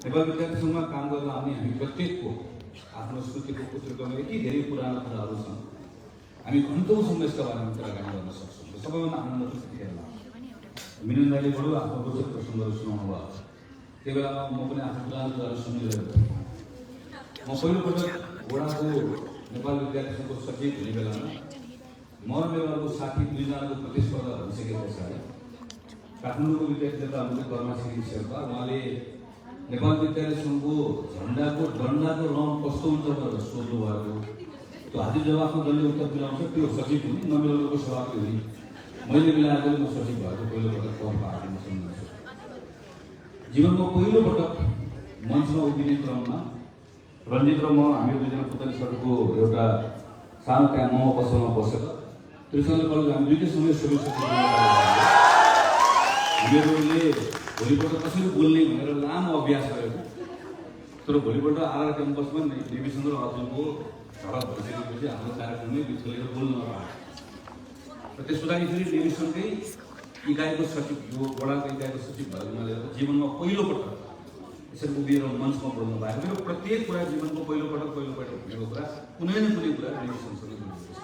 नेपाल विद्यार्थी सङ्घमा काम गर्न आउने हामी प्रत्येकको आफ्नो स्मृतिको पुस्तकमा यति धेरै पुरानो कुराहरू छन्, हामी घन्टौँसम्म यसका बारेमा कुराकानी गर्न सक्छौँ। सबैभन्दा आनन्द त्यतिखेर लाग्छ। मिलन दाइले बडो आफ्नो रोचक प्रसङ्गहरू सुनाउनु भयो। त्यो बेलामा म पनि आफ्नो पुरानो कुराहरू सुनिरहेको थिएँ। म पहिलोपटक वडाको नेपाल विद्यार्थी सङ्घको सचिव हुने बेलामा म र मेरो अर्को साथी दुईजनाको प्रतिस्पर्धा भइसकेको पछाडि काठमाडौँको विद्यार्थी नेता हाम्रो कर्मा सिंह शेर्पा उहाँले नेपाल विद्यार्थी सङ्घको झन्डाको डन्डाको रङ कस्तो हुन्छ भनेर सोध्नु भएको। त्यो हाजिर जवाफमा जसले उत्तर दिलाउँछ त्यो सचिव हुने, नमिलेको सभापति हुने। मैले मिलाएकोले म सचिव भएको पहिलोपटक पद पाएको सुन्छु। जीवनमा पहिलोपटक मञ्चमा उभिने क्रममा रञ्जित र म हामी दुईजना पुतली सडकको एउटा सानो त्यहाँ मोमो पसलमा बसेर त्रिशङ्कर कलेज हामी दुईटै समय हामीहरूले भोलिपल्ट कसरी बोल्ने भनेर लामो अभ्यास गरेको। तर भोलिपल्ट आर क्याम्पसमा देवीचन्द्र र अर्जुनको झडप भइसकेपछि हाम्रो कार्यक्रममै बिचलेर बोल्न नपाएको र त्यस पछाडि फेरि देवीसँगकै इकाइको सचिव यो वडाको इकाइको सचिव भएर उहाँले जीवनमा पहिलोपटक यसरी उभिएर मञ्चमा बोल्नु भएको। मेरो प्रत्येक कुरा जीवनको पहिलोपटक भनेको कुरा कुनै न कुनै कुरा देवीसँगसँगै जोडिएको छ।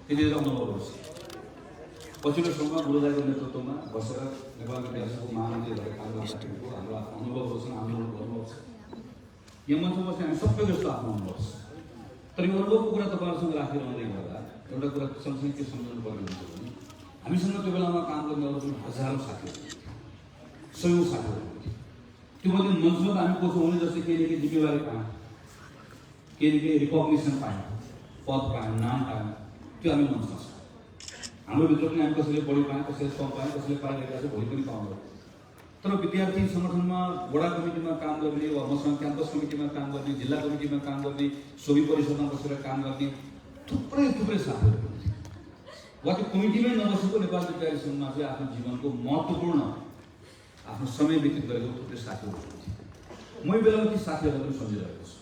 त्यतिखेर अनुभवहरू छ। पछिल्लो समयमा गुरुदाईको नेतृत्वमा बसेर नेपाल विद्यार्थी सङ्घको महामन्त्री भएर काम गर्दाखेरिको हाम्रो आफ्नो अनुभवहरू छन्, आन्दोलनको अनुभव छ। यहाँ मञ्चमा बस्ने हामी सबैको जस्तो आफ्नो अनुभव छ। तर यो अनुभवको कुरा तपाईँहरूसँग राखिरहँदै गर्दा एउटा कुरा सँगसँगै के सम्झनु पर्ने हुन्छ भने हामीसँग त्यो बेलामा काम गर्ने अरू जुन हजारौँ साथीहरू, सयौँ साथीहरू त्यो मध्ये मञ्चमा त हामी कसो हुने जस्तै केही न केही जिम्मेवारी पायौँ, केही न केही रिकग्निसन पायौँ, पद पायौँ, नाम पायौँ। त्यो हामी मञ्चमा छ। हाम्रो भित्र पनि हामी कसैले बढी पायौँ, कसैले कम पायौँ, कसैले पाइरहेका छ, भोलि पनि पाउँदैन। तर विद्यार्थी सङ्गठनमा वडा कमिटीमा काम गर्ने वा मसँग क्याम्पस कमिटीमा काम गर्ने, जिल्ला कमिटीमा काम गर्ने, सोभी परिषदमा बसेर काम गर्ने थुप्रै साथीहरू हुन्थे। वा त्यो कमिटीमै नबसेको नेपाल विद्यार्थी सङ्घमा चाहिँ आफ्नो जीवनको महत्त्वपूर्ण आफ्नो समय व्यतीत गरेको थुप्रै साथीहरू हुन्थे। म यो बेलामा ती साथीहरूलाई पनि सम्झिरहेको छु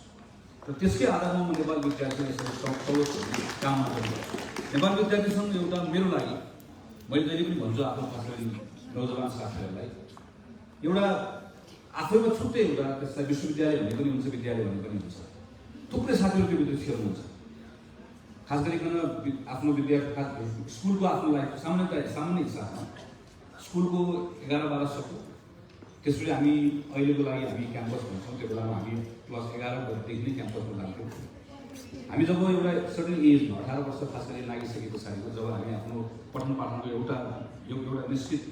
र त्यसकै आधारमा म नेपाल विद्यार्थी काम गरिरहेको छु। नेपाल विद्यार्थी सङ्घ एउटा मेरो लागि, मैले जहिले पनि भन्छु आफ्नो खास गरी नौजवान साथीहरूलाई, एउटा आफैमा छुट्टै एउटा त्यसलाई विश्वविद्यालय भन्ने पनि हुन्छ, विद्यालय भन्ने पनि हुन्छ। थुप्रै साथीहरू त्यो भित्र छिर्नुहुन्छ। खास गरिकन आफ्नो विद्यार्थी स्कुलको आफ्नो लाइफ सामान्य हिसाबमा स्कुलको 11-12 सक्यो। त्यसपछि हामी अहिलेको लागि हामी क्याम्पस भन्छौँ, त्यो बेलामा हामी क्लास 11 नै क्याम्पसमा लाग्थ्यौँ। हामी जब एउटा सर्टेन एजमा 18 वर्ष खास गरी लागिसके पछाडिको जब हामी आफ्नो पठन पाठनको एउटा निश्चित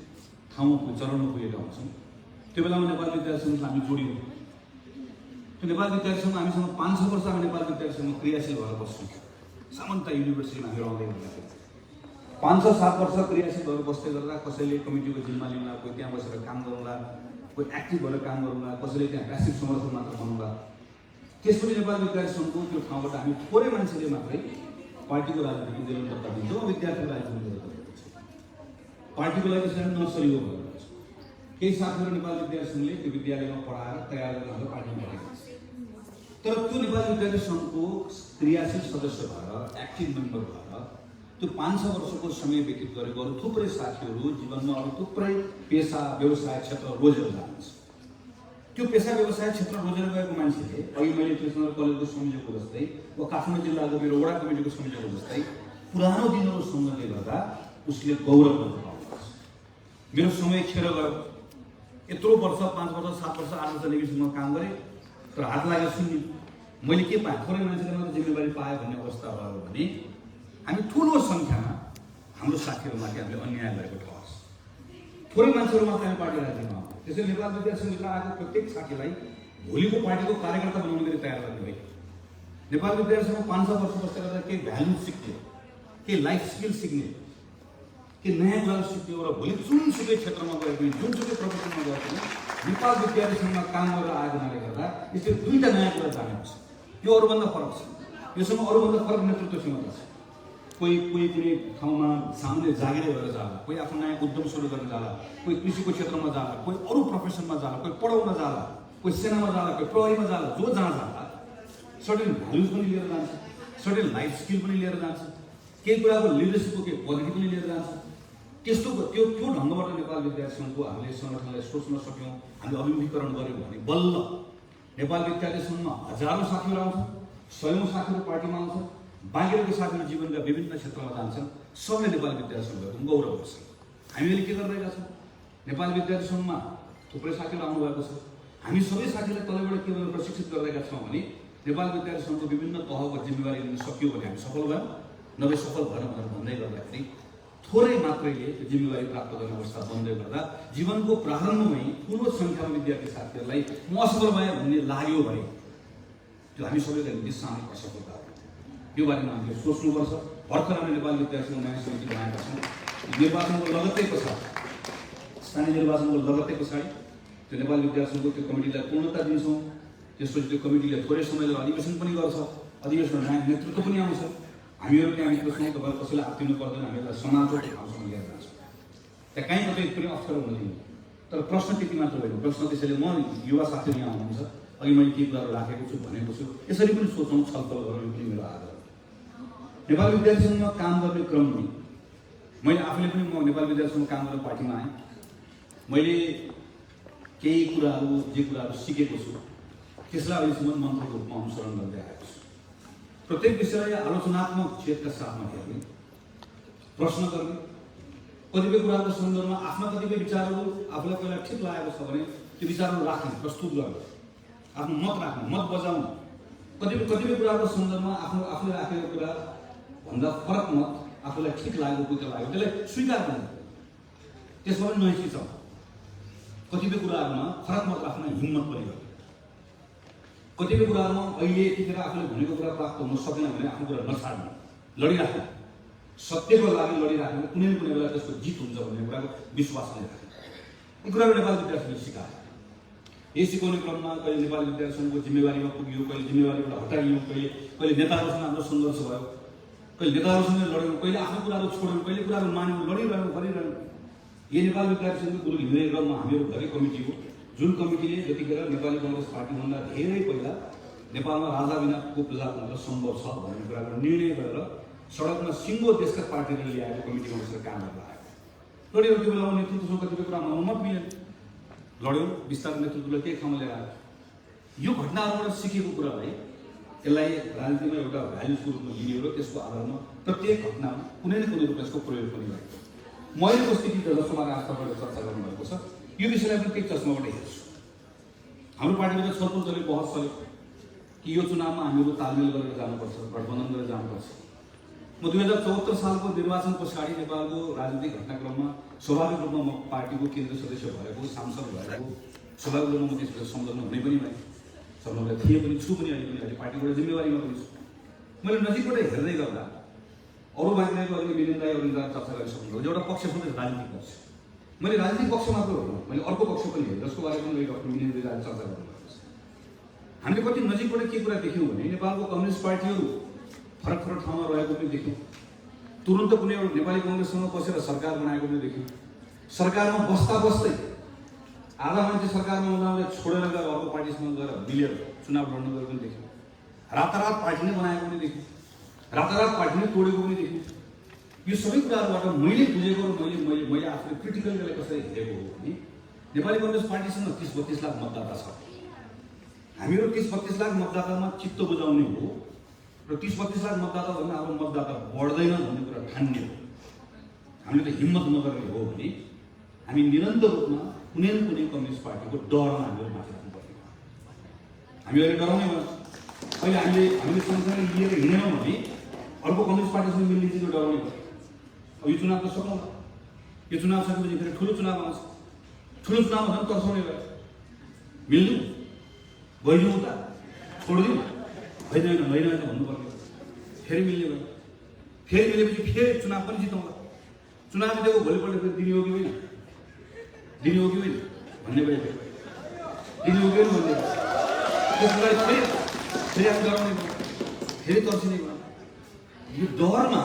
ठाउँमा चरणमा पुगेका हुन्छौँ, त्यो बेलामा नेपाल विद्यार्थी सङ्घमा हामी जोडियौँ। त्यो नेपाल विद्यार्थी सङ्घ हामीसँग 5-6 वर्ष हामी नेपाल विद्यार्थी सङ्घमा क्रियाशील भएर बस्छौँ। सामन्त युनिभर्सिटीमा हामी रहँदै गर्दाखेरि 5-7 वर्ष क्रियाशील भएर बस्दै गर्दा कसैले कमिटीको जिम्मा लिउँला, कोही त्यहाँ बसेर काम गरौँला, कोही एक्टिभ भएर काम गरौँला, कसैले त्यहाँ प्यासिभ समर्थन मात्र बनाउँला। त्यसपछि नेपाल विद्यार्थी सङ्घको त्यो ठाउँबाट हामी थोरै मान्छेले मात्रै पार्टीको राजनीतिको निरन्तरता दिन्छौँ, विद्यार्थीको राजनीतिको निरन्तरता दिन्छौँ। पार्टीको लागि त्यसरी नसहयोग गरेर छ। केही साथीहरू नेपाल विद्यार्थी सङ्घले त्यो विद्यालयमा पढाएर तयार गरेर हाम्रो पार्टीमा पठाएको छ। तर त्यो नेपाल विद्यार्थी सङ्घको क्रियाशील सदस्य भएर, एक्टिभ मेम्बर भएर त्यो 5-6 वर्षको समय व्यतीत गरेको अरू थुप्रै साथीहरू जीवनमा अरू थुप्रै पेसा व्यवसाय क्षेत्र रोजेर जानुहुन्छ। त्यो पेसा व्यवसाय क्षेत्र रोजेर गएको मान्छेले अघि मैले त्रिशङ्कर कलेजको संयोजकको जस्तै वा काठमाडौँ जिल्लाको मेरो वडा कमिटीको संयोजकको जस्तै पुरानो दिनहरू सम्झँदै गर्दा उसले गौरव गर्न पाउँछ। मेरो समय खेर गयो, यत्रो वर्ष 5 वर्ष 7 वर्ष 8 वर्ष नेविसम्म काम गरेँ, तर हात लागेर सुन्ने मैले के पाएँ, थोरै मान्छेले मात्र जिम्मेवारी पाएँ भन्ने अवस्था भयो भने हामी ठुलो सङ्ख्यामा हाम्रो साथीहरूमाथि हामीले अन्याय गरेको ठाउँ छ। थोरै मान्छेहरू मात्र हामी पार्टी राजनीतिमा आउँछ। त्यसैले नेपाल विद्यार्थी सङ्घभित्र आएको प्रत्येक साथीलाई भोलिको पार्टीको कार्यकर्ता बनाउने गरी तयार गर्ने है। नेपाल विद्यार्थी सङ्घ 5-6 वर्ष बस्दै गर्दा केही भ्यालु सिक्ने, केही लाइफ स्किल सिक्ने, केही नयाँ कुराहरू सिक्ने र भोलि जुनसुकै क्षेत्रमा गए पनि, जुनसुकै प्रोफेसनमा गए पनि नेपाल विद्यार्थी सङ्घमा काम गरेर आएको हुनाले गर्दा यसले 2टा नयाँ कुरा जानेको छ। यो अरूभन्दा फरक छ। योसँग अरूभन्दा फरक नेतृत्व क्षमता छ। कोही कुनै ठाउँमा सामान्य जागिर भएर जाला, कोही आफ्नो नयाँ उद्यम सुरु गर्न जाला, कोही कृषिको क्षेत्रमा जाला, कोही अरू प्रोफेसनमा जाला, कोही पढाउन जाला, कोही सेनामा जाला, कोही प्रहरीमा जाला। जो जहाँ जाला सर्टेन भ्यालुज पनि लिएर जान्छ, सर्टेन लाइफ स्किल पनि लिएर जान्छ, केही कुराको लिडरसिपको केही क्वालिटी पनि लिएर जान्छ। त्यस्तो त्यो ढङ्गबाट नेपाल विद्यार्थी सङ्घको हामीले सङ्गठनलाई सोच्न सक्यौँ, हामीले अभिमुखीकरण गऱ्यौँ भने बल्ल नेपाल विद्यार्थी सङ्घमा हजारौँ साथीहरू आउँछन्, सयौँ साथीहरू पार्टीमा आउँछन्, बाँकीको साथीहरू जीवनका विभिन्न क्षेत्रमा जान्छन्, सबले नेपाल विद्यार्थी सङ्घको गौरव गर्छ। हामीले के गरिरहेका छौँ, नेपाल विद्यार्थी सङ्घमा थुप्रै साथीहरू आउनुभएको छ, हामी सबै साथीलाई तलबाट के भनेर प्रशिक्षित गरिरहेका छौँ भने नेपाल विद्यार्थी सङ्घको विभिन्न तहको जिम्मेवारी लिन सकियो भने हामी सफल भयौँ, नभए सफल भएन भनेर भन्दै गर्दाखेरि थोरै मात्रैले त्यो जिम्मेवारी प्राप्त गर्ने अवस्था बन्दै गर्दा जीवनको प्रारम्भमै ठुलो सङ्ख्यामा विद्यार्थी साथीहरूलाई म असफल भएँ भन्ने लाग्यो भने त्यो हामी सबैका निम्ति सामूहिक असफलता हो। यो बारेमा हामीले सोच्नुपर्छ। भर्खर हामी नेपाल विद्यार्थी सङ्घ नयाँ समिति बनाएका छौँ। निर्वाचनको लगत्तै पछाडि, स्थानीय निर्वाचनको लगत्तै पछाडि त्यो नेपाल विद्यार्थी सङ्घको त्यो कमिटीलाई पूर्णता दिन्छौँ। त्यसपछि त्यो कमिटीले थोरै समयलाई अधिवेशन पनि गर्छ, अधिवेशनमा नयाँ नेतृत्व पनि आउँछ। हामीहरू त्यहाँ बस्छौँ, तपाईँहरू कसैलाई आत्तिनु पर्दैन, हामीलाई समाजको ठाउँसम्म लिएर जान्छौँ। त्यहाँ कहीँ कतै पनि अप्ठ्यारो हुन दिनु। तर प्रश्न त्यति मात्र होइन, प्रश्न त्यसैले म युवा साथीहरू यहाँ आउनुहुन्छ, अघि मैले केही कुराहरू राखेको छु भनेको छु, यसरी पनि सोचौँ, छलफल गरौँ, यो पनि मेरो आग्रह। नेपाल विद्यार्थी सङ्घमा काम गर्ने क्रममा मैले आफूले पनि म नेपाल विद्यार्थी सङ्घमा काम गरेर पार्टीमा आएँ। मैले केही कुराहरू जे कुराहरू सिकेको छु त्यसलाई अहिलेसम्म मन्त्रको रूपमा अनुसरण गर्दै आएको छु। प्रत्येक विषयलाई आलोचनात्मक चेतका साथमा हेर्ने, प्रश्न गर्ने, कतिपय कुराको सन्दर्भमा आफ्ना कतिपय विचारहरू आफूलाई पहिला ठिक लागेको छ भने त्यो विचारहरू राख्ने, प्रस्तुत गर्ने, आफ्नो मत राख्ने, मत बजाउनु, कतिपय कुराको सन्दर्भमा आफूले राखेको कुरा भन्दा फरक मत आफूलाई ठिक लागेको बुझ्न लाग्यो त्यसलाई स्वीकार गर्ने, त्यसमा पनि नहिचिचाउँ। कतिपय कुराहरूमा फरक मत राख्न हिम्मत पनि गर्ने, कतिपय कुराहरूमा अहिले यतिखेर आफूले भनेको कुरा प्राप्त हुन सकेन भने आफ्नो कुरा नछाड्ने, लडिराख्ने, सत्यको लागि लडिराख्ने, कुनै न कुनै बेला त्यसको जित हुन्छ भन्ने कुराको विश्वास नै राख्ने। यी कुराहरू नेपाल विद्यार्थीले सिकाए। यही सिकाउने क्रममा कहिले नेपाल विद्यार्थी सङ्घको जिम्मेवारीमा पुग्यो, कहिले जिम्मेवारीबाट हटाइयो, कहिले नेताहरूसँग हाम्रो सङ्घर्ष भयो, कहिले नेताहरूसँग लड्यौँ, कहिले आफ्नो कुराहरू छोड्यौँ, कहिले कुराहरू मान्यौँ, गरिरह्यौँ। यो नेपाल विद्यार्थी सङ्घको गुरु हिँड्ने क्रममा हामीहरू धेरै कमिटी हो, जुन कमिटीले जतिखेर नेपाली कङ्ग्रेस पार्टीभन्दा धेरै पहिला नेपालमा राजा बिनाको प्रजातन्त्र सम्भव छ भन्ने कुराको निर्णय गरेर सडकमा सिङ्गो देशका पार्टीले ल्याएको कमिटीमा बसेर काम गर्न आयो। लड्यौँ, त्यो बेलामा नेतृत्वसँग कतिपय कुरामा मत मिलेन, लड्यौँ, बिस्तारै नेतृत्वलाई त्यही ठाउँमा ल्याएर आयो। यो घटनाहरूबाट सिकेको कुरालाई यसलाई राजनीतिमा एउटा भ्याल्युजको रूपमा लियो र त्यसको आधारमा प्रत्येक घटनामा कुनै न कुनै रूपमा यसको प्रयोग पनि गरेको। महिलाको स्थिति जसमा राष्ट्रबाट चर्चा गर्नुभएको छ, यो विषयलाई पनि त्यही चस्माबाट हेर्छु। हाम्रो पार्टीबाट छलफल चल्यो, बहस चल्यो कि यो चुनावमा हामीहरू तालमेल गरेर जानुपर्छ, गठबन्धन गरेर जानुपर्छ। म 2074 सालको निर्वाचन पछाडि नेपालको राजनीतिक घटनाक्रममा स्वाभाविक रूपमा म पार्टीको केन्द्रीय सदस्य भएको, सांसद भएको, स्वाभाविक रूपमा म त्यसबाट संलग्न हुने पनि भएँ, संलग्न थिएँ पनि, छु पनि, अहिले पार्टीबाट जिम्मेवारीमा पनि छु। मैले नजिकबाट हेर्दै गर्दा अरू बाँकीको अहिले मिलिन राई अरू चर्चा गरिसक्नुभयो, एउटा पक्ष पनि राजनीतिक पक्ष। मैले राजनीतिक पक्ष मात्र होइन, मैले अर्को पक्ष पनि हेरेँ जसको बारेमा मैले डक्टर मिलिन राई चर्चा गर्नुभएको छ। हामीले कति नजिकबाट के कुरा देख्यौँ भने नेपालको कम्युनिस्ट पार्टीहरू फरक फरक ठाउँमा रहेको पनि देख्यौँ। तुरन्त कुनै एउटा नेपाली कङ्ग्रेससँग बसेर सरकार बनाएको पनि देख्यौँ। सरकारमा बस्दा बस्दै आधा मान्छे सरकारमा उनीहरूले छोडेर गएर अर्को पार्टीसँग गएर मिलेर चुनाव लड्नु गएको पनि देख्यौँ। रातारात पार्टी नै बनाएको पनि देख्यौँ, रातारात पार्टी नै तोडेको पनि देख्यौँ। यो सबै कुराहरूबाट मैले बुझेको र मैले आफूले क्रिटिकल गरेर कसरी हेरेको हो भने नेपाली कङ्ग्रेस पार्टीसँग 30-32 लाख मतदाता छ। हामीहरू 30-32 लाख मतदातामा चित्त बुझाउने हो र 30-32 लाख मतदाता भन्दा हाम्रो मतदाता बढ्दैन भन्ने कुरा ठान्ने हो। हामीले त हिम्मत नगर्ने हो भने हामी निरन्तर रूपमा कुनै न कुनै कम्युनिस्ट पार्टीको डरमा हामीहरू माथि राख्नुपर्ने हो। हामी अहिले डराउने भयो। अहिले हामीले सँगसँगै लिएर हिँडेनौँ भने अर्को कम्युनिस्ट पार्टीसँग मिल्ने चिज डराउने भयो। अब यो चुनाव त सकौँ, यो चुनाव सकेपछि फेरि ठुलो चुनाव आउँछ, ठुलो चुनाव भन्दा तर्साउने भयो। मिल्नु गइदिउँ त, छोडिदिउँ, होइन त भन्नुपर्ने, फेरि मिल्ने भयो। फेरि मिलेपछि फेरि चुनाव पनि जिताउँला। चुनाव जितेको भोलिपल्ट फेरि दिने हो कि होइन भन्ने भयो, दिने हो कि होइन भन्ने त्यसको लागि फेरि हामी डराउने भयो, फेरि तर्सिने भयो। यो डरमा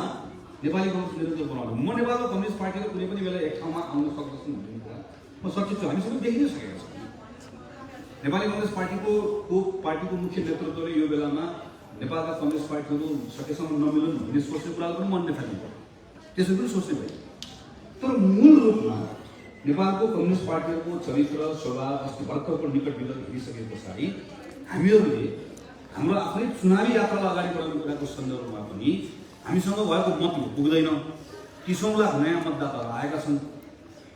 नेपाली कङ्ग्रेस निरन्तर बनाउनु। म नेपालको कम्युनिस्ट पार्टीको कुनै पनि बेला एक ठाउँमा आउन सक्दछु भन्ने कुरा म सचेत छु। हामी सबै देखि नै सकेका छौँ। नेपाली कङ्ग्रेस पार्टीको मुख्य नेतृत्वले यो बेलामा नेपालका कम्युनिस्ट पार्टीहरू सकेसम्म नमिलुन् भन्ने सोच्ने कुराहरू पनि मन देखाइदिनु पर्यो, त्यसो पनि सोच्ने भयो। तर मूल रूपमा नेपालको कम्युनिस्ट पार्टीहरूको चरित्र स्वभाव अस्ति भर्खरको निकट विगत हेरिसके पछाडि हामीहरूले हाम्रो आफ्नै चुनावी यात्रालाई अगाडि बढाउने कुराको सन्दर्भमा पनि हामीसँग भएको मत पुग्दैन। 30 लाख नयाँ मतदाताहरू आएका छन्।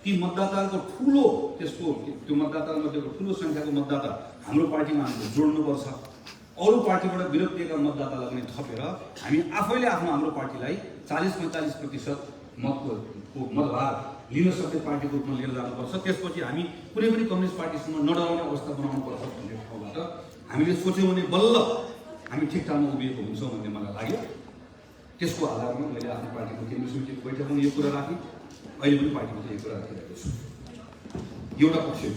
ती मतदाताको ठुलो त्यो मतदातामध्येको ठुलो सङ्ख्याको मतदाता हाम्रो पार्टीमा हामीले जोड्नुपर्छ। अरू पार्टीबाट विरोध दिएका मतदातालाई पनि थपेर हामी आफैले हाम्रो पार्टीलाई 40-45% मतभार लिन सक्ने पार्टीको रूपमा लिएर जानुपर्छ। त्यसपछि हामी कुनै पनि कम्युनिस्ट पार्टीसँग नडराउने अवस्था बनाउनुपर्छ भन्ने ठाउँबाट हामीले सोच्यौँ भने बल्ल हामी ठिक ठाउँमा उभिएको हुन्छौँ भन्ने मलाई लाग्यो। त्यसको आधारमा मैले आफ्नो पार्टीको केन्द्रीय समितिको बैठकमा यो कुरा राखेँ। अहिले पनि पार्टीमा चाहिँ यो कुरा राखिरहेको छु। एउटा पक्ष हो।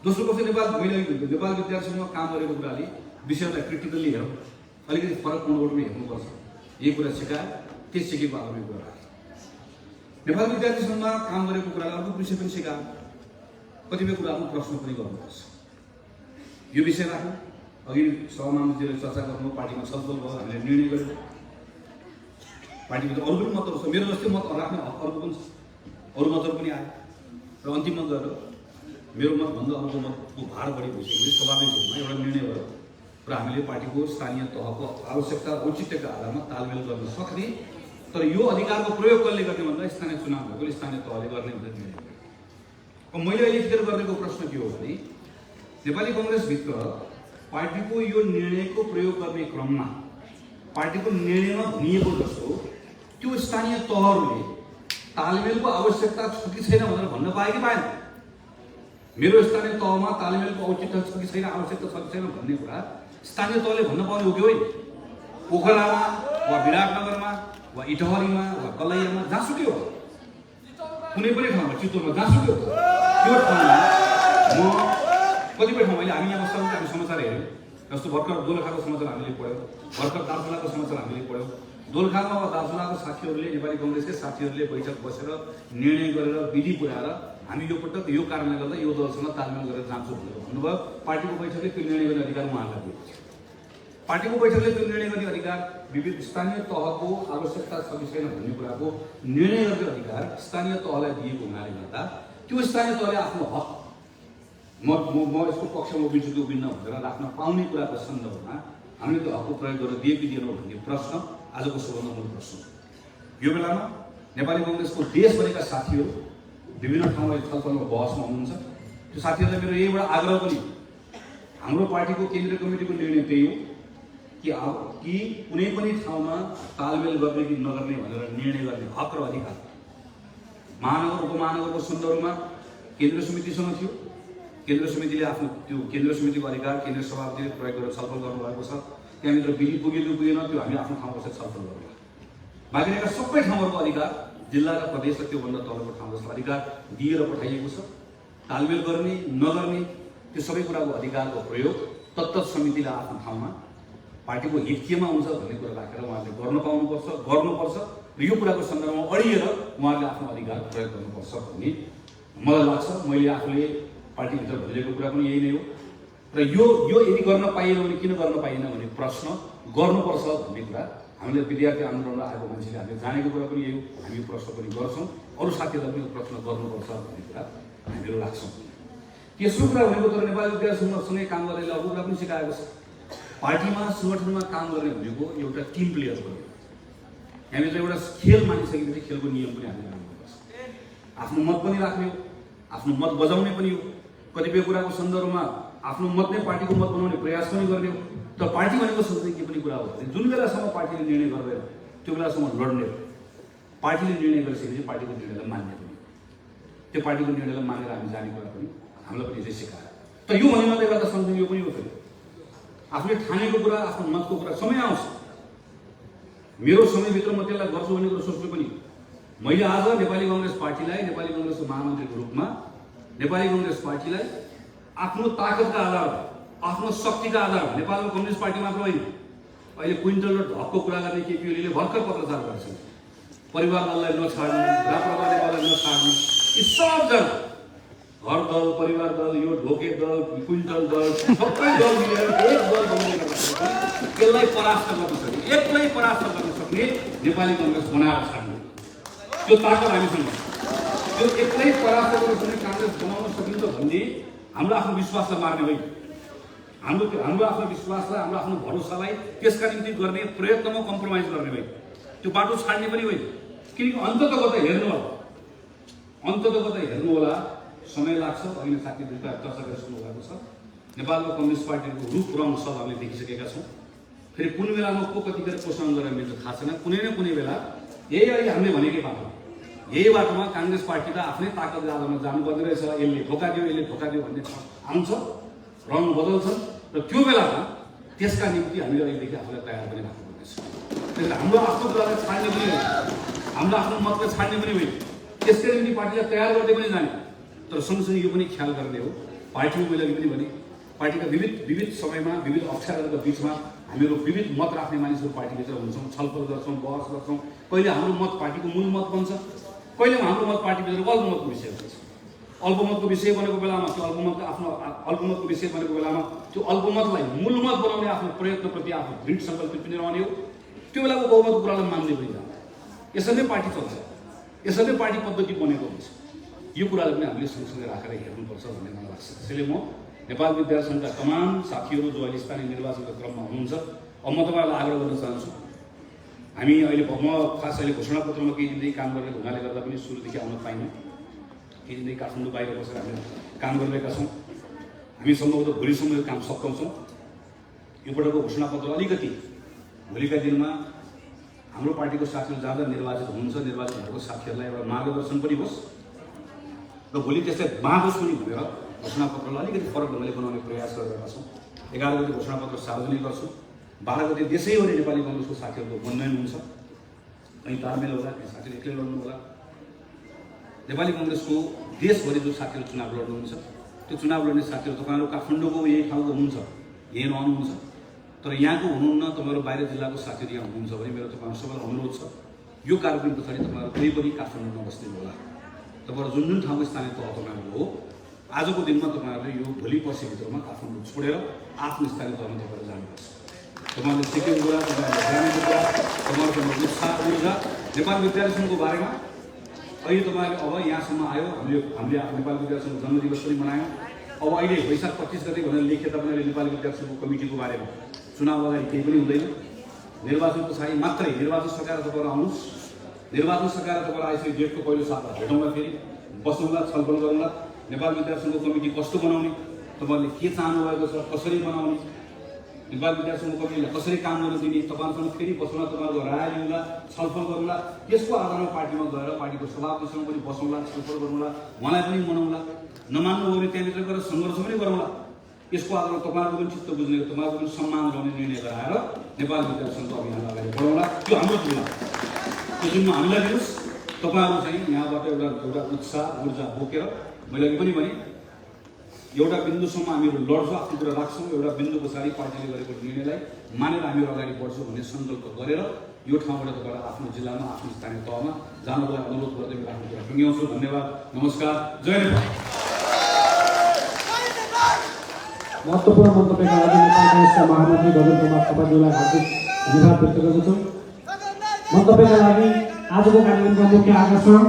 दोस्रो पक्ष मैले नेपाल विद्यार्थी सङ्घमा काम गरेको कुराले विषयलाई क्रिटिकल्ली हेरौँ, अलिकति फरक कोणबाट पनि हेर्नुपर्छ। यही कुरा सिकाए त्यस सिकेको आधारमा कुरा राखेँ। नेपाल विद्यार्थी सङ्घमा काम गरेको कुरालाई अर्को विषय पनि सिकायो, कतिपय कुराहरू प्रश्न पनि गर्नुपर्छ। यो विषय राख्नु अघि सभामामुखजीले चर्चा गर्नु, पार्टीमा छलफल भयो, हामीले निर्णय गर्यौँ। पार्टीभित्र अरू पनि मतहरू छ, मेरो जस्तै मत राख्ने हक अर्को पनि छ, अरू मतहरू पनि आयो र अन्तिममा गएर मेरो मतभन्दा अर्को मतको भार बढी भइसकेपछि स्वाभाविक रूपमा एउटा निर्णय भयो र हामीले पार्टीको स्थानीय तहको आवश्यकता औचित्यका आधारमा तालमेल गर्न सक्ने, तर यो अधिकारको प्रयोग कसले गर्ने भन्दा स्थानीय चुनाव भएकोले स्थानीय तहले गर्ने भनेर निर्णय गर्यो। मैले अहिले यतिखेर गरेको प्रश्न के हो भने नेपाली कङ्ग्रेसभित्र पार्टीको यो निर्णयको प्रयोग गर्ने क्रममा पार्टीको निर्णयमा भनिएको जस्तो त्यो स्थानीय तहहरूले तालमेलको आवश्यकता छ कि छैन भनेर भन्न पाए कि पाएन। मेरो स्थानीय तहमा तालमेलको औचित्य छ कि छैन, आवश्यकता छ कि छैन भन्ने कुरा स्थानीय तहले भन्न पाउने हो कि होइन। पोखरामा वा विराटनगरमा वा इटहरीमा वा कलैयामा जहाँसुकै हो, कुनै पनि ठाउँमा, चितवनमा जहाँसुकै हो, त्यो ठाउँमा म कतिपय ठाउँमा अहिले हामी यहाँ बस्दा हामी समाचार हेऱ्यौँ। जस्तो भर्खर दोलखाको समाचार हामीले पढ्यौँ, भर्खर दार्चुलाको समाचार हामीले पढ्यौँ। दोलखामा वा दार्चुलाको साथीहरूले, नेपाली कङ्ग्रेसकै साथीहरूले बैठक बसेर निर्णय गरेर विधि पुर्याएर हामी यो पटक यो कारणले गर्दा यो दलसँग तालमेल गरेर जान्छौँ भनेर भन्नुभयो। पार्टीको बैठकले त्यो निर्णय गर्ने अधिकार उहाँहरूलाई दिएको छ। पार्टीको बैठकले त्यो निर्णय गर्ने अधिकार, विविध स्थानीय तहको आवश्यकता छ कि छैन भन्ने कुराको निर्णय गर्ने अधिकार स्थानीय तहलाई दिएको हुनाले गर्दा त्यो स्थानीय तहले आफ्नो हक म यसको पक्षमा उभिन्छु कि उभिन्न भनेर राख्न पाउने कुराको सन्दर्भमा हामीले त्यो हकको प्रयोग गरेर दिए कि दिएनौँ भन्ने प्रश्न आजको सबभन्दा मूल प्रश्न। यो बेलामा नेपाली कङ्ग्रेसको देशभरिका साथीहरू विभिन्न ठाउँमा छलफलमा बहसमा हुनुहुन्छ। त्यो साथीहरूलाई मेरो यहीबाट आग्रह पनि, हाम्रो पार्टीको केन्द्रीय कमिटीको निर्णय त्यही हो कि कुनै पनि ठाउँमा तालमेल गर्ने कि नगर्ने भनेर निर्णय गर्ने हक र अधिकार महानगर उपमहानगरको सन्दर्भमा केन्द्रीय समितिसँग थियो। केन्द्रीय समितिले आफ्नो त्यो केन्द्रीय समितिको अधिकार केन्द्रीय सभापतिले प्रयोग गरेर छलफल गर्नुभएको छ। त्यहाँभित्र विधि पुगेन त्यो हामी आफ्नो ठाउँमा बसेर छलफल गर्छौँ। बाँकी रहेका सबै ठाउँहरूको अधिकार जिल्ला र प्रदेश र त्योभन्दा तलको ठाउँ जस्तो अधिकार दिएर पठाइएको छ। तालमेल गर्ने नगर्ने त्यो सबै कुराको अधिकारको प्रयोग तत्त समितिले आफ्नो ठाउँमा पार्टीको हित केमा हुन्छ भन्ने कुरा राखेर उहाँहरूले गर्नुपर्छ र यो कुराको सन्दर्भमा अडिएर उहाँहरूले आफ्नो अधिकार प्रयोग गर्नुपर्छ भन्ने मलाई लाग्छ। मैले आफूले पार्टीभित्र भनिरहेको कुरा पनि यही नै हो र यो यदि गर्न पाइएन भने किन गर्न पाइएन भन्ने प्रश्न गर्नुपर्छ भन्ने कुरा हामीले विद्यार्थी आन्दोलनमा आएको मान्छेले हामीले जानेको कुरा पनि यही हो। हामी यो प्रश्न पनि गर्छौँ, अरू साथीहरूलाई पनि यो प्रश्न गर्नुपर्छ भन्ने कुरा हामीहरू राख्छौँ। तेस्रो कुरा भनेको तर नेपाली विद्यार्थी सङ्घसँगै काम गरेर अर्को कुरा पनि सिकाएको छ। पार्टीमा सङ्गठनमा काम गर्ने भनेको एउटा टिम प्लेयर हो। हामीहरू एउटा खेल मानिसकेपछि खेलको नियम पनि हामीले मान्नुपर्छ। आफ्नो मत पनि राख्ने हो, आफ्नो मत बजाउने पनि हो। कतिपय कुराको सन्दर्भमा आफ्नो मत नै पार्टीको मत बनाउने प्रयास पनि गर्ने हो। तर पार्टी भनेको सोच्दै के पनि कुरा हो भने जुन बेलासम्म पार्टीले निर्णय गर्दैन त्यो बेलासम्म लड्ने हो। पार्टीले निर्णय गरिसकेपछि पार्टीको निर्णयलाई मान्ने पनि, त्यो पार्टीको निर्णयलाई मानेर हामी जाने कुरा पनि हामीलाई पनि यसै सिकायो। तर यो भन्ने मात्रै गर्दा सँगसँगै यो पनि हो, फेरि आफूले ठानेको कुरा, आफ्नो मतको कुरा समय आउँछ। मेरो समयभित्र म त्यसलाई गर्छु भन्ने कुरा सोच्नु पनि। मैले आज नेपाली कङ्ग्रेस पार्टीलाई, नेपाली कङ्ग्रेसको महामन्त्रीको रूपमा नेपाली कङ्ग्रेस पार्टीलाई आफ्नो ताकतका आधारमा, आफ्नो शक्तिका आधारमा, नेपालको कम्युनिस्ट पार्टी मात्र होइन, अहिले क्विन्टल र ढकको कुरा गर्ने केपी ओलीले भर्खर पत्रचार गरेका छन्। परिवार दललाई नछाड्नु, राप्रपा नेपाललाई नछाड्नु, यी सबजना घर दल, परिवार दल, यो ढोके दल, क्विन्टल दल, सबै दल मिलेर एक दल बनाएर त्यसलाई परास्त गर्न सक्ने, एक्लै परास्त गर्न सक्ने नेपाली कङ्ग्रेस बनाएर छाड्नु, त्यो ताकत हामीसँग छ। त्यो एक्लै परास्त गरेर काङ्ग्रेस बनाउन सकिन्छ भन्ने हाम्रो आफ्नो विश्वासलाई मार्ने होइन। हाम्रो आफ्नो विश्वासलाई, हाम्रो आफ्नो भरोसालाई त्यसका निम्ति गर्ने प्रयत्नमा कम्प्रोमाइज गर्ने होइन, त्यो बाटो छाड्ने पनि होइन। किनकि अन्ततगत हेर्नु होला, समय लाग्छ। अहिले साथी दुईवटा चर्चा गरिसक्नु भएको छ। नेपालको कम्युनिस्ट पार्टीको रूप रङ सब हामीले देखिसकेका छौँ। फेरि कुन बेलामा को कतिखेर पोषण गरेर मिल्छ थाहा छैन। कुनै न कुनै बेला यही अहिले हामीले भनेकै बाटो, यही बाटोमा काङ्ग्रेस पार्टी त आफ्नै ताकत आधारमा जानुपर्ने रहेछ। यसले धोका दियो भन्ने आउँछ, रङ बदल्छन् र त्यो बेलामा त्यसका निम्ति हामीले अहिलेदेखि आफूलाई तयार पनि राख्नुपर्नेछ। त्यसले हाम्रो आफ्नो कुरालाई छाड्ने पनि होइन, हाम्रो आफ्नो मतलाई छाड्ने पनि होइन, त्यसकै निम्ति पार्टीलाई तयार गर्दै पनि जाने। तर सँगसँगै यो पनि ख्याल गर्ने हो, पार्टीको मैले अघि पनि भने पार्टीका विविध समयमा विविध अप्ठ्यारोहरूको बिचमा हामीहरू विविध मत राख्ने मानिसहरू पार्टीभित्र हुन्छौँ, छलफल गर्छौँ, बहस गर्छौँ। कहिले हाम्रो मत पार्टीको मूल मत बन्छ, कहिले हाम्रो मत पार्टीभित्रको अल्पमतको विषय हुन्छ। अल्पमतको विषय बनेको बेलामा त्यो अल्पमतको विषय बनेको बेलामा त्यो अल्पमतलाई मूल मत बनाउने आफ्नो प्रयत्नप्रति आफ्नो दृढ सङ्कल्पित पनि रहने हो। त्यो बेलाको बहुमतको कुरालाई मान्दै पनि जान्छ। यसरी नै पार्टी चल्छ, यसरी नै पार्टी पद्धति बनेको हुन्छ। यो कुरालाई पनि हामीले सँगसँगै राखेर हेर्नुपर्छ भन्ने मलाई लाग्छ। त्यसैले म नेपाल विद्यार्थी सङ्घका तमाम साथीहरू जो अहिले स्थानीय निर्वाचनको क्रममा हुनुहुन्छ, अब म तपाईँहरूलाई आग्रह गर्न चाहन्छु। हामी अहिले म खास अहिले घोषणापत्रमा केही दिनदेखि काम गरेको हुनाले गर्दा पनि सुरुदेखि आउन पाइनँ। केही दिनदेखि काठमाडौँ बाहिर बसेर हामीले काम गरिरहेका छौँ। हामी सम्भवतः भोलिसम्म यो काम सकाउँछौँ। यो पटकको घोषणापत्र अलिकति भोलिका दिनमा हाम्रो पार्टीको साथीहरू जाँदा निर्वाचित हुनुहुन्छ, निर्वाचित भएको साथीहरूलाई एउटा मार्गदर्शन पनि होस् र भोलि त्यसलाई बाँधोस् पनि भनेर घोषणापत्रलाई अलिकति फरक ढङ्गले बनाउने प्रयास गरिरहेका छौँ। 11 गते घोषणापत्र सार्वजनिक गर्छौँ। 12 गते देशैभरि नेपाली कङ्ग्रेसको साथीहरूको मनोनयन हुन्छ। कहीँ तालमेल होला, कहीँ साथीहरू एक्लै लड्नु होला। नेपाली कङ्ग्रेसको देशभरि जो साथीहरू चुनाव लड्नुहुन्छ, त्यो चुनाव लड्ने साथीहरू तपाईँहरू काठमाडौँको यही ठाउँको हुनुहुन्छ, यही रहनुहुन्छ, तर यहाँको हुनुहुन्न, तपाईँहरू बाहिर जिल्लाको साथीहरू यहाँ हुनुहुन्छ भने मेरो तपाईँहरू सबैलाई अनुरोध छ, यो कार्यक्रम पछाडि तपाईँहरू कोही पनि काठमाडौँमा बस्दिनु होला। तपाईँहरू जुन जुन ठाउँको स्थानीय तह तपाईँहरूको हो, आजको दिनमा तपाईँहरूले यो भोलि पर्सिभित्रमा काठमाडौँ छोडेर आफ्नो स्थानीय तहमा तपाईँहरू जानुपर्छ। तपाईँहरूले सिक्किमको कुरा, तपाईँहरूले ग्रामीणको कुरा, तपाईँहरूसँग उत्साह ऊर्जा नेपाल विद्यार्थी सङ्घको बारेमा अहिले तपाईँहरूले अब यहाँसम्म आयो। हामीले नेपाल विद्यार्थी सङ्घको जन्मदिवस पनि मनायौँ। अब अहिले वैशाख 25 गते भनेर लेखेँ तपाईँले नेपाली विद्यार्थी सङ्घको कमिटीको बारेमा। चुनाव अगाडि केही पनि हुँदैन, निर्वाचन पछाडि मात्रै निर्वाचन सकाएर तपाईँहरू आउनुहोस्। निर्वाचन सकाएर तपाईँहरू आइसके डेटको पहिलो साता भेटौँला, फेरि बसौँला, छलफल गरौँला। नेपाल विद्यार्थी सङ्घको कमिटी कस्तो बनाउने, तपाईँहरूले के चाहनु भएको छ, कसरी बनाउने, नेपाल विद्यार्थी सङ्घको कमिटीलाई कसरी काम गर्न दिने, तपाईँहरूसँग फेरि बसौँला, तपाईँहरूको राय लिउँला, छलफल गरौँला। त्यसको आधारमा पार्टीमा गएर पार्टीको सभापतिसँग पनि बसौँला, छलफल गरौँला, उहाँलाई पनि मनाउँला। नमान्नु हो भने त्यहाँभित्र गएर सङ्घर्ष पनि गरौँला। यसको आधारमा तपाईँहरूको पनि चित्त बुझ्ने, तपाईँहरूको पनि सम्मान गर्ने निर्णय गराएर नेपाल विद्यार्थी सङ्घको अभियान अगाडि बढाउँला। त्यो हाम्रो जिम्मा, त्यो जिम्मा हामीलाई दिनुहोस्। तपाईँहरू चाहिँ यहाँबाट एउटा उत्साह ऊर्जा बोकेर मैले अघि पनि भने एउटा बिन्दुसम्म हामीहरू लड्छौँ, आफ्नो कुरा राख्छौँ, एउटा बिन्दु पछाडि पार्टीले गरेको निर्णयलाई मानेर हामीहरू अगाडि बढ्छौँ भन्ने सङ्कल्प गरेर यो ठाउँबाट तपाईँलाई आफ्नो जिल्लामा, आफ्नो स्थानीय तहमा जानुलाई अनुरोध गर्दै मेरो आफ्नो कुरा टुङ्ग्याउँछु। धन्यवाद, नमस्कार, जय नेपाल। महत्त्वपूर्ण मन्तव्यका लागि नेपाल काङ्ग्रेसका महामन्त्री गगन कुमार थापाज्यूलाई हार्दिक धन्यवाद व्यक्त गर्दछु। मन्तव्यका लागि आजको कार्यक्रमका मुख्य आकर्षण